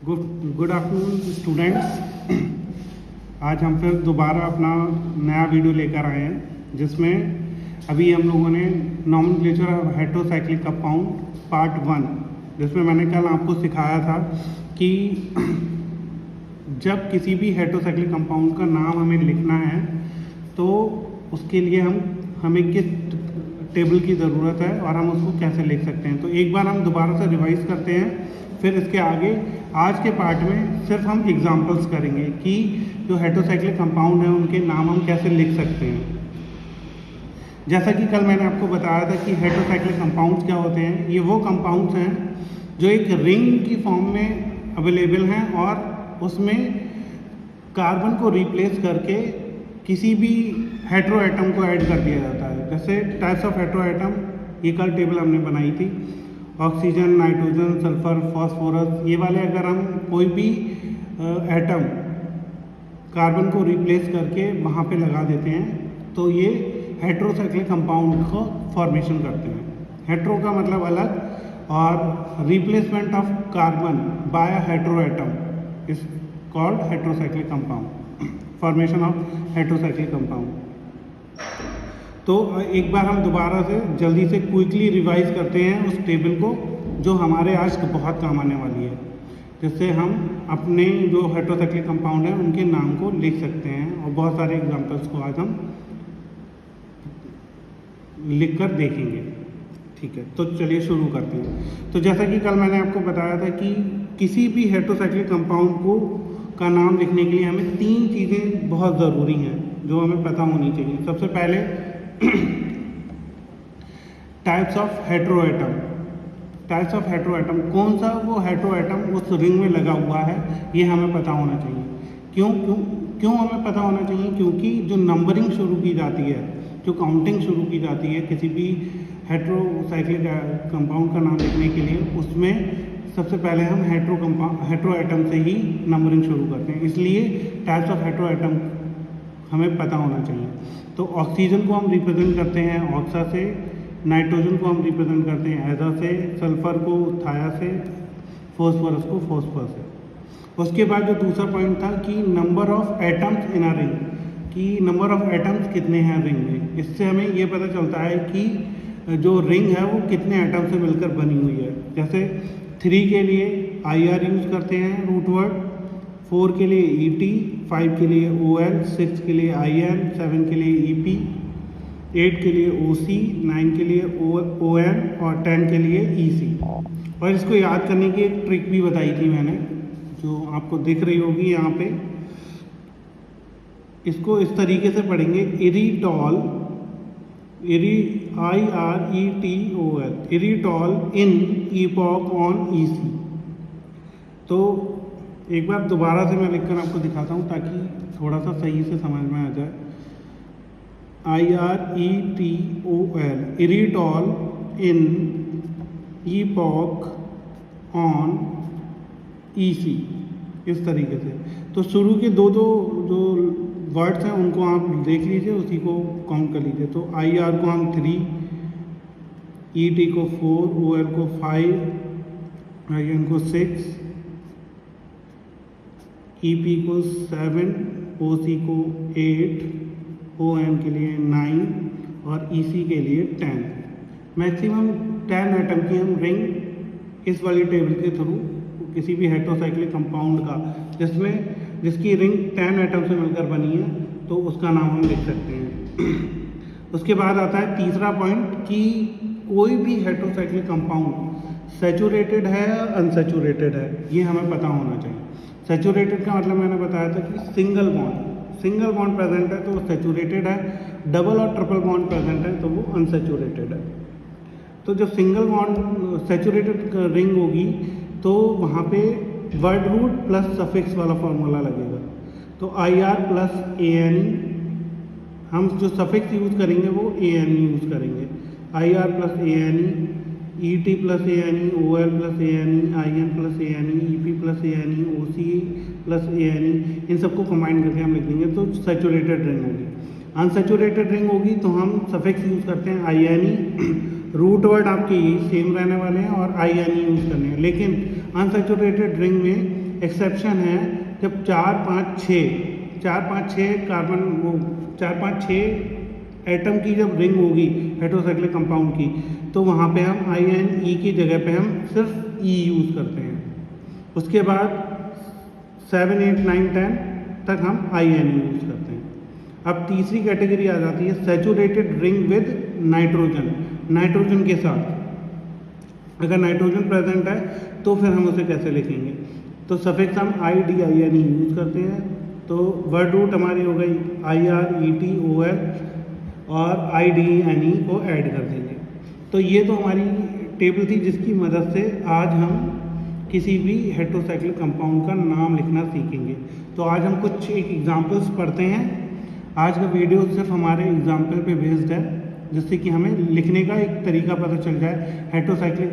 Good afternoon students. आज हम फिर दोबारा अपना नया वीडियो लेकर आए हैं, जिसमें अभी हम लोगों ने nomenclature of heterocyclic compound part 1, जिसमें मैंने कल आपको सिखाया था कि जब किसी भी हेटेरोसाइक्लिक कंपाउंड का नाम हमें लिखना है तो उसके लिए हमें किस टेबल की ज़रूरत है और हम उसको कैसे लिख सकते हैं। तो एक बार हम दोबारा से रिवाइज करते हैं, फिर इसके आगे आज के पार्ट में सिर्फ हम एग्जांपल्स करेंगे कि जो हेटेरोसाइक्लिक कंपाउंड है उनके नाम हम कैसे लिख सकते हैं। जैसा कि कल मैंने आपको बताया था कि हेटेरोसाइक्लिक कंपाउंड्स क्या होते हैं। ये वो कंपाउंड्स हैं जो एक रिंग की फॉर्म में अवेलेबल हैं और उसमें कार्बन को रिप्लेस करके किसी भी हेटेरो एटम को ऐड कर दिया जाता है। जैसे टाइप्स ऑफ हेटेरो एटम, ये कल टेबल हमने बनाई थी, ऑक्सीजन, नाइट्रोजन, सल्फर, फास्फोरस। ये वाले अगर हम कोई भी एटम कार्बन को रिप्लेस करके वहाँ पे लगा देते हैं तो ये हेटेरोसाइक्लिक कंपाउंड को फॉर्मेशन करते हैं। हेटेरो का मतलब अलग और replacement of carbon bye hetero atom is called heterocyclic compound, formation of heterocyclic compound. तो एक बार हम दोबारा से जल्दी से क्विकली रिवाइज करते हैं उस टेबल को जो हमारे आज बहुत काम आने वाली है, जिससे हम अपने जो हेटेरोसाइक्लिक कंपाउंड हैं उनके नाम को लिख सकते हैं और बहुत सारे एग्जांपल्स को आज हम लिख कर देखेंगे। ठीक है, तो चलिए शुरू करते हैं। तो जैसा कि कल मैंने आपको बताया था कि किसी भी हेटेरोसाइक्लिक कंपाउंड का नाम लिखने के लिए हमें 3 चीज़ें बहुत ज़रूरी हैं जो हमें पता होनी चाहिए। सबसे पहले types of hetero atom. Types of hetero atom, कौन सा वो हेटेरो एटम उस रिंग में लगा हुआ है, ये हमें पता होना चाहिए। क्यों हमें पता होना चाहिए? क्योंकि जो नंबरिंग शुरू की जाती है, जो काउंटिंग शुरू की जाती है किसी भी हेटेरोसाइक्लिक कंपाउंड का नाम लिखने के लिए, उसमें सबसे पहले हम हेटेरो एटम से ही नंबरिंग शुरू करते हैं। इसलिए टाइप्स ऑफ हेटेरो एटम हमें पता होना चाहिए। तो ऑक्सीजन को हम रिप्रेजेंट करते हैं ऑक्सा से, नाइट्रोजन को हम रिप्रेजेंट करते हैं एजा से, सल्फर को थाया से, फॉस्फोरस को फॉस्फर से। उसके बाद जो दूसरा पॉइंट था कि number of atoms in a ring, कि नंबर ऑफ एटम्स कितने हैं रिंग में। इससे हमें ये पता चलता है कि जो रिंग है वो कितने एटम से मिलकर बनी हुई है। जैसे 3 के लिए IR यूज़ करते हैं रूट वर्ड, 4 के लिए ET, 5 के लिए OL, 6 के लिए IN, 7 के लिए EP, 8 के लिए OC, 9 के लिए ON और 10 के लिए EC। और इसको याद करने की एक ट्रिक भी बताई थी मैंने, जो आपको दिख रही होगी यहाँ पे। इसको इस तरीके से पढ़ेंगे, IRETOL, IRETOL, IRETOL in epoch on EC। तो एक बार दोबारा से मैं लिखकर आपको दिखाता हूँ ताकि थोड़ा सा सही से समझ में आ जाए। IRETOL, IRETOL in epoch on EC, इस तरीके से। तो शुरू के दो जो वर्ड्स हैं उनको आप देख लीजिए, उसी को काउंट कर लीजिए। तो IR को हम 3, ET को 4, OL को 5, IN को 6, EP को 7, OC को 8, ON के लिए 9 और EC के लिए 10। मैक्सिमम 10 एटम की हम रिंग इस वाली टेबल के थ्रू किसी भी हेटेरोसाइक्लिक कंपाउंड का जिसकी रिंग 10 एटम से मिलकर बनी है तो उसका नाम हम लिख सकते हैं। उसके बाद आता है तीसरा पॉइंट कि कोई भी हेटेरोसाइक्लिक कंपाउंड सैचुरेटेड है या अनसैचुरेटेड है, ये हमें पता होना चाहिए। सैचुरेटेड का मतलब मैंने बताया था कि सिंगल बॉन्ड प्रेजेंट है तो वो सैचुरेटेड है, डबल और ट्रिपल बॉन्ड प्रेजेंट है तो वो अनसैचुरेटेड है। तो जब सिंगल बॉन्ड सैचुरेटेड रिंग होगी तो वहाँ पे वर्ड रूट प्लस सफिक्स वाला फॉर्मूला लगेगा। तो IR प्लस ANE, हम जो सफिक्स यूज़ करेंगे वो ANE यूज़ करेंगे। IR plus ANE, ET plus ANE, OL plus ANE, IN plus ANE, EP plus ANE, OC plus ANE, इन सबको कंबाइन करके हम लिख देंगे तो सैचुरेटेड रिंग होगी। अनसैचुरेटेड रिंग होगी तो हम सफिक्स यूज़ करते हैं INE, रूट वर्ड आपके यही सेम रहने वाले हैं और INE यूज़ करने हैं। लेकिन अनसैचुरेटेड रिंग में एक्सेप्शन है जब 4 5 6 कार्बन, वो 4 5 6 एटम की जब रिंग होगी हेटेरोसाइक्लिक कंपाउंड की, तो वहाँ पे हम INE की जगह पे हम सिर्फ E यूज़ करते हैं। उसके बाद 7 8 9 10 तक हम INE यूज़ करते हैं। अब तीसरी कैटेगरी आ जाती है saturated ring with nitrogen, nitrogen के साथ अगर नाइट्रोजन प्रेजेंट है तो फिर हम उसे कैसे लिखेंगे, तो सफिक्स हम IDINE यूज़ करते हैं। तो वर्ड रूट हमारी हो गई IRETOL और IDNE को ऐड कर देंगे। तो ये तो हमारी टेबल थी जिसकी मदद से आज हम किसी भी हेटेरोसाइक्लिक कंपाउंड का नाम लिखना सीखेंगे। तो आज हम कुछ एक एग्जांपल्स पढ़ते हैं। आज का वीडियो सिर्फ हमारे एग्जांपल पे बेस्ड है, जिससे कि हमें लिखने का एक तरीका पता चल जाए हेटेरोसाइक्लिक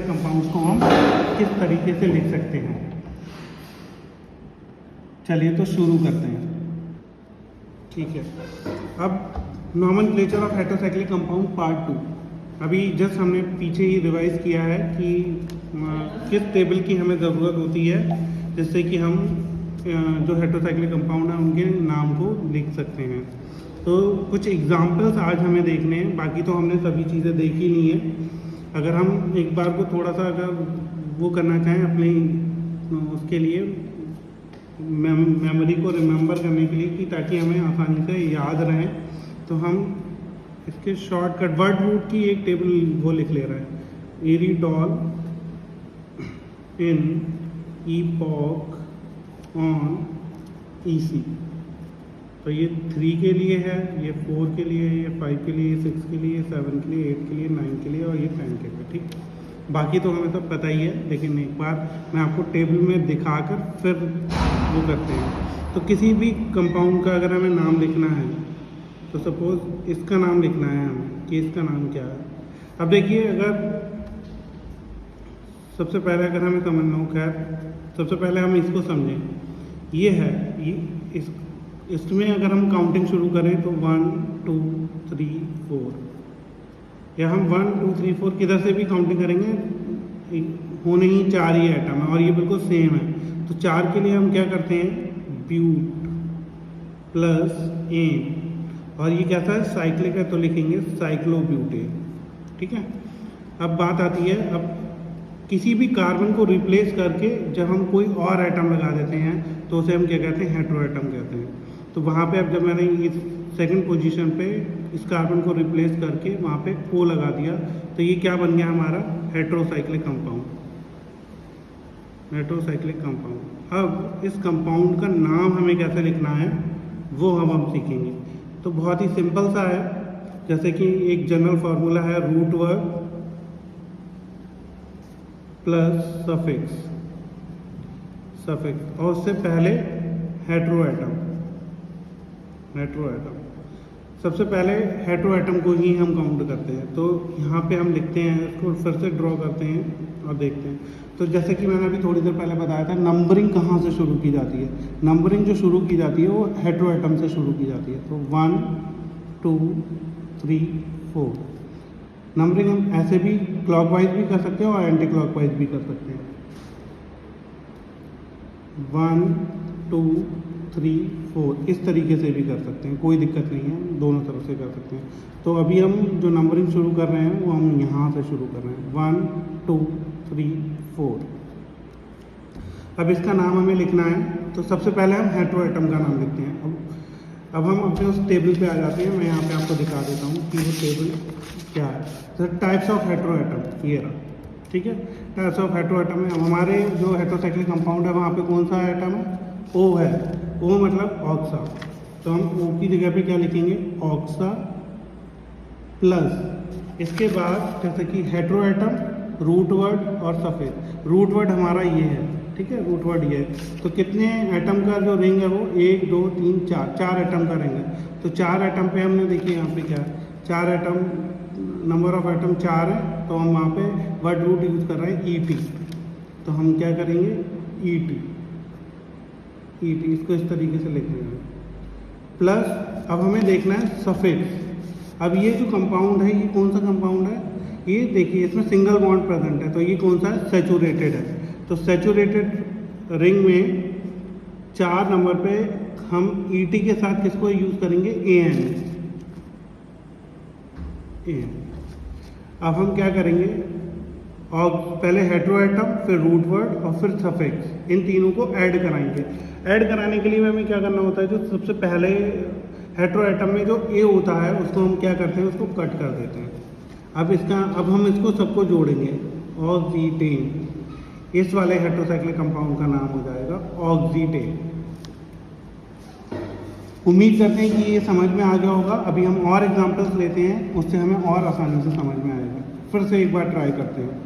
कंपाउंड्स को हम किस तरीके से लिख सकते हैं। चलिए तो शुरू करते हैं। ठीक है, अब nomenclature of heterocyclic compound part 2। अभी जस्ट हमने पीछे ही रिवाइज किया है कि किस टेबल की हमें ज़रूरत होती है जिससे कि हम जो हेटेरोसाइक्लिक कंपाउंड है उनके नाम को लिख सकते हैं। तो कुछ एग्जांपल्स आज हमें देखने हैं, बाकी तो हमने सभी चीज़ें देखी नहीं है। अगर हम एक बार को थोड़ा सा अगर वो करना चाहें अपनी उसके लिए मेमोरी को रिमेंबर करने के लिए कि ताकि हमें आसानी से याद रहें, तो हम इसके शॉर्टकट वर्ड रूट की एक टेबल वो लिख ले रहा है, एरिडॉल इन ईपॉक ऑन EC। तो ये 3 के लिए है, ये 4 के लिए, ये 5 के लिए, 6 के लिए, 7 के लिए, 8 के लिए, 9 के लिए और ये 10 के लिए। ठीक, बाकी तो हमें सब पता ही है, लेकिन एक बार मैं आपको टेबल में दिखाकर फिर वो करते हैं। तो किसी भी कंपाउंड का अगर हमें नाम लिखना है, तो सपोज इसका नाम लिखना है हमें कि इसका नाम क्या है। अब देखिए, अगर सबसे पहले अगर हमें समझना हो, खैर सबसे पहले हम इसको समझें। ये है, ये इसमें अगर हम काउंटिंग शुरू करें तो 1 2 3 4, या हम 1 2 3 4 किधर से भी काउंटिंग करेंगे, होने ही 4 ही आइटम है और ये बिल्कुल सेम है। तो 4 के लिए हम क्या करते हैं, ब्यूट प्लस एन, और ये कैसा है, साइक्लिक है, तो लिखेंगे साइक्लोब्यूटेन। ठीक है, अब बात आती है, अब किसी भी कार्बन को रिप्लेस करके जब हम कोई और आइटम लगा देते हैं तो उसे हम क्या कहते हैं, हेटेरो आइटम कहते हैं। तो वहाँ पे अब जब मैंने इस सेकंड पोजीशन पे इस कार्बन को रिप्लेस करके वहाँ पे O लगा दिया, तो ये क्या बन गया हमारा, हेटेरोसाइक्लिक कंपाउंड, हेटेरोसाइक्लिक कंपाउंड। अब इस कंपाउंड का नाम हमें कैसे लिखना है वो हम सीखेंगे। तो बहुत ही सिंपल सा है, जैसे कि एक जनरल फार्मूला है, रूट वर्ड प्लस सफिक्स, और उससे पहले हेटेरो आइटम। सबसे पहले हेटेरो आइटम को ही हम काउंट करते हैं। तो यहाँ पे हम लिखते हैं, इसको फिर से ड्रॉ करते हैं और देखते हैं। तो जैसे कि मैंने अभी थोड़ी देर पहले बताया था, नंबरिंग कहाँ से शुरू की जाती है, नंबरिंग जो शुरू की जाती है वो हेटेरो आइटम से शुरू की जाती है। तो 1 2 3 4 नंबरिंग हम ऐसे भी क्लॉकवाइज भी कर सकते हैं और एंटी क्लॉकवाइज भी कर सकते हैं। 1 2 3 4 इस तरीके से भी कर सकते हैं, कोई दिक्कत नहीं है, दोनों तरफ से कर सकते हैं। तो अभी हम जो नंबरिंग शुरू कर रहे हैं वो हम यहाँ से शुरू कर रहे हैं, 1 2 3 4। अब इसका नाम हमें लिखना है, तो सबसे पहले हम हेटेरो आइटम का नाम लिखते हैं। अब हम अपने उस टेबल पे आ जाते हैं। मैं यहाँ पे आपको दिखा देता हूँ कि वो टेबल क्या है। तो टाइप्स ऑफ हेटेरो आइटम ये रहा, ठीक है, टाइप्स ऑफ हेटेरो आइटम है। अब हमारे जो हेटेरोसाइक्लिक कंपाउंड है वहाँ पे कौन सा आइटम है, O है, O मतलब ऑक्सा। तो हम O की जगह पे क्या लिखेंगे, ऑक्सा प्लस, इसके बाद जैसे कि हेटेरो आइटम, रूट वर्ड और सफ़ेद। रूट वर्ड हमारा ये है, ठीक है, रूट वर्ड ये है। तो कितने आइटम का जो रिंग है वो 1 2 3 4 4 आइटम का रिंग है। तो 4 आइटम पे हमने देखिए यहाँ पे क्या है, 4 आइटम, नंबर ऑफ आइटम 4 है, तो हम वहाँ पे वर्ड रूट यूज़ कर रहे हैं ET। तो हम क्या करेंगे, ET, इसको इस तरीके से लिख रहे हैं। प्लस अब हमें देखना है सफ़ेद। अब ये जो कंपाउंड है ये कौन सा कंपाउंड है, ये देखिए इसमें सिंगल बॉन्ड प्रेजेंट है, तो ये कौन सा है, सैचुरेटेड है। तो सैचुरेटेड रिंग में 4 नंबर पे हम ET के साथ किसको यूज़ करेंगे, AN। अब हम क्या करेंगे, और पहले हेटेरो एटम, फिर रूट वर्ड और फिर सफिक्स, इन तीनों को ऐड कराएंगे। ऐड कराने के लिए हमें क्या करना होता है, जो सबसे पहले हेटेरो एटम में जो A होता है उसको हम क्या करते हैं, उसको कट कर देते हैं। अब हम इसको सबको जोड़ेंगे, ऑक्सीटेन। इस वाले हेटेरोसाइक्लिक कंपाउंड का नाम हो जाएगा ऑक्सीटेन। उम्मीद करते हैं कि ये समझ में आ गया होगा। अभी हम और एग्जांपल्स लेते हैं, उससे हमें और आसानी से समझ में आएगा। फिर से एक बार ट्राई करते हैं।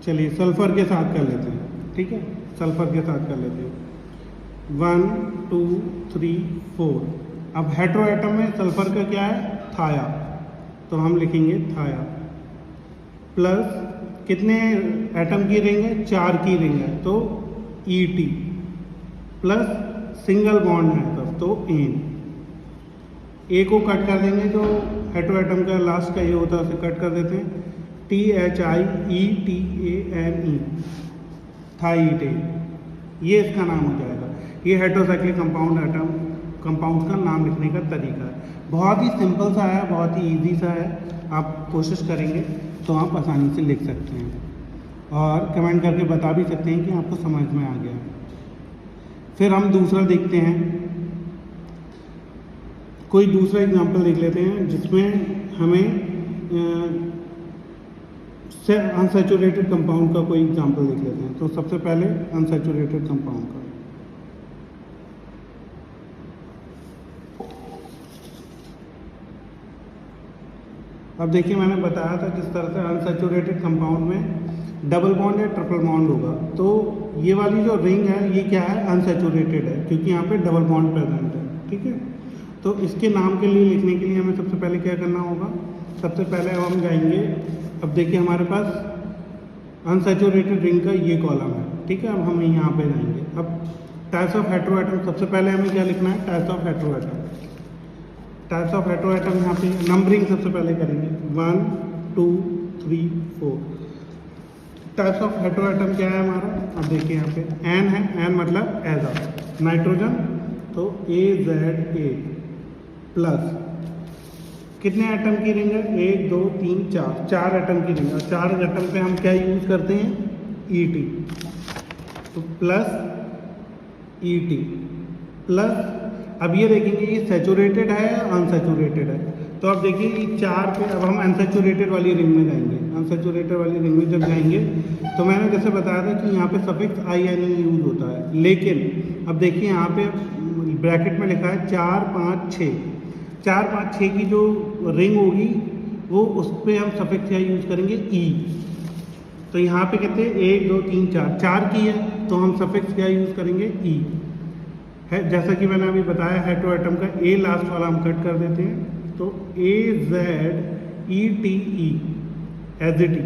चलिए सल्फर के साथ कर लेते हैं, ठीक है, सल्फर के साथ कर लेते हैं। 1 2 3 4। अब हेटेरो एटम में सल्फर का क्या है, थाया, तो हम लिखेंगे थाया। प्लस कितने एटम की रिंग है, 4 की रिंग है, तो ET। प्लस सिंगल बॉन्ड है तब, तो एन। ए को कट कर देंगे, जो हेटेरो एटम का लास्ट का ये होता है उसे कट कर देते हैं, THIETANE, थाईटेन। ये इसका नाम हो जाएगा। ये हेटेरोसाइक्लिक कंपाउंड का नाम लिखने का तरीका है। बहुत ही सिंपल सा है, बहुत ही इजी सा है। आप कोशिश करेंगे तो आप आसानी से लिख सकते हैं, और कमेंट करके बता भी सकते हैं कि आपको समझ में आ गया। फिर हम दूसरा देखते हैं, कोई दूसरा एग्जांपल देख लेते हैं जिसमें हमें अनसैचुरेटेड कंपाउंड का कोई एग्जांपल देख लेते हैं। तो सबसे पहले अनसैचुरेटेड कंपाउंड का, अब देखिए मैंने बताया था किस तरह से अनसैचुरेटेड कंपाउंड में डबल बॉन्ड या ट्रिपल बॉन्ड होगा। तो ये वाली जो रिंग है ये क्या है, अनसैचुरेटेड है, क्योंकि यहाँ पे डबल बॉन्ड प्रेजेंट है, ठीक है। तो इसके नाम के लिए लिखने के लिए हमें सबसे पहले क्या करना होगा, सबसे पहले हम जाएंगे, अब देखिए हमारे पास अनसैचुरेटेड रिंग का ये कॉलम है, ठीक है। अब हम यहाँ पे जाएंगे। अब टाइप्स ऑफ हेटेरो एटम, सबसे पहले हमें क्या लिखना है, types of hetero atom. Types of hetero atom यहाँ पे नंबरिंग सबसे पहले करेंगे, 1 2 3 4। टाइप्स ऑफ हेटेरो एटम क्या है हमारा, अब देखिए यहाँ पे एन है, एन मतलब एजा, नाइट्रोजन, तो AZA। प्लस कितने एटम की रिंग है, 1 2 3 4, 4 एटम की रिंग है। 4 एटम पे हम क्या यूज करते हैं, ET, तो प्लस ET। प्लस अब ये देखेंगे ये सैचुरेटेड है या अनसैचुरेटेड है। तो अब देखिए ये 4 पे, अब हम अनसैचुरेटेड वाली रिंग में जाएंगे। अनसैचुरेटेड वाली रिंग में जब जाएंगे तो मैंने जैसे बताया था कि यहाँ पे सफिक्स INE यूज होता है, लेकिन अब देखिए यहाँ पे ब्रैकेट में लिखा है 4 5 6। 4 5 6 की जो रिंग होगी वो उस पर हम सफिक्स क्या यूज करेंगे, E। तो यहाँ पे कहते हैं 1 2 3 4, 4 की है तो हम सफिक्स क्या यूज करेंगे, E है। जैसा कि मैंने अभी बताया हेटेरो एटम का A लास्ट वाला हम कट कर देते हैं, तो AZETE, एजिटी,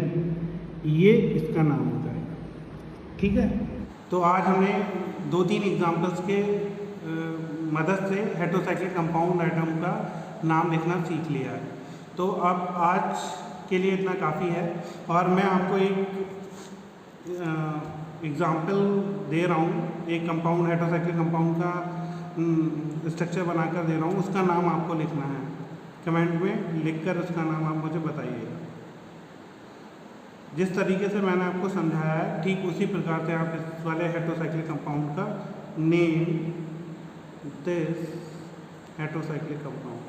ये इसका नाम होता है, ठीक है। तो आज हमने 2-3 एग्जांपल्स के मदद से हेटेरोसाइक्लिक कंपाउंड एटम का नाम लिखना सीख लिया है। तो अब आज के लिए इतना काफ़ी है, और मैं आपको एक एग्जाम्पल दे रहा हूँ, एक कंपाउंड हेटेरोसाइक्लिक कंपाउंड का स्ट्रक्चर बनाकर दे रहा हूँ, उसका नाम आपको लिखना है। कमेंट में लिखकर उसका नाम आप मुझे बताइएगा। जिस तरीके से मैंने आपको समझाया है ठीक उसी प्रकार से आप इस वाले हेटेरोसाइक्लिक कंपाउंड का name this heterocyclic compound,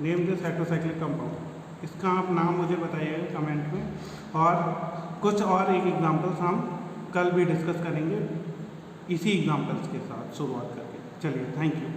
name this heterocyclic compound, इसका आप नाम मुझे बताइएगा कमेंट में। और कुछ और एक एग्जांपल्स हम कल भी डिस्कस करेंगे इसी एग्जांपल्स के साथ शुरुआत करके। चलिए, थैंक यू।